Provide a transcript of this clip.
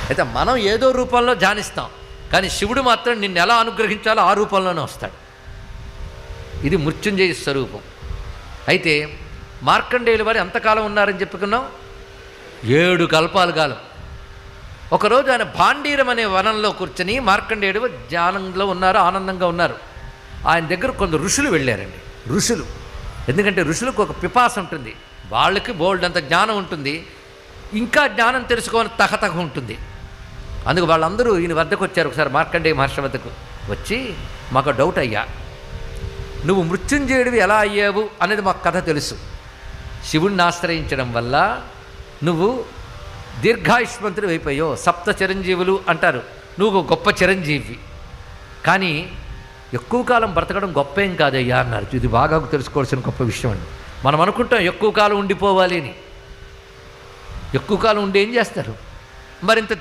అయితే మనం ఏదో రూపంలో ధ్యానిస్తాం, కానీ శివుడు మాత్రం నిన్ను ఎలా అనుగ్రహించాలో ఆ రూపంలోనే వస్తాడు. ఇది మృత్యుంజయ స్వరూపం. అయితే మార్కండేయుల వారు ఎంతకాలం ఉన్నారని చెప్పుకున్నాం? 7 కల్పాల కాలం. ఒకరోజు ఆయన భాండీరం అనే వనంలో కూర్చొని మార్కండేయుడు ధ్యానంలో ఉన్నారు, ఆనందంగా ఉన్నారు. ఆయన దగ్గర కొందరు ఋషులు వెళ్ళారండి. ఋషులు, ఎందుకంటే ఋషులకు ఒక పిపాస ఉంటుంది, వాళ్ళకి బోల్డ్ అంత జ్ఞానం ఉంటుంది, ఇంకా జ్ఞానం తెలుసుకోవాలని తహతహ ఉంటుంది. అందుకు వాళ్ళందరూ ఈయన వద్దకు వచ్చారు. ఒకసారి మార్కండేయ మహర్షి వద్దకు వచ్చి, మాకు డౌట్ అయ్యా, నువ్వు మృత్యుంజయుడివి ఎలా అయ్యావు అనేది మాకు కథ తెలుసు. శివుణ్ణి ఆశ్రయించడం వల్ల నువ్వు దీర్ఘాయుష్మంతుడు అయిపోయావు, 7 చిరంజీవులు అంటారు, నువ్వు గొప్ప చిరంజీవి. కానీ ఎక్కువ కాలం బ్రతకడం గొప్ప ఏం కాదయ్యా అన్నారు. ఇది బాగా తెలుసుకోవాల్సిన గొప్ప విషయం అండి. మనం అనుకుంటాం ఎక్కువ కాలం ఉండిపోవాలి అని. ఎక్కువ కాలం ఉండి ఏం చేస్తారు? మరింత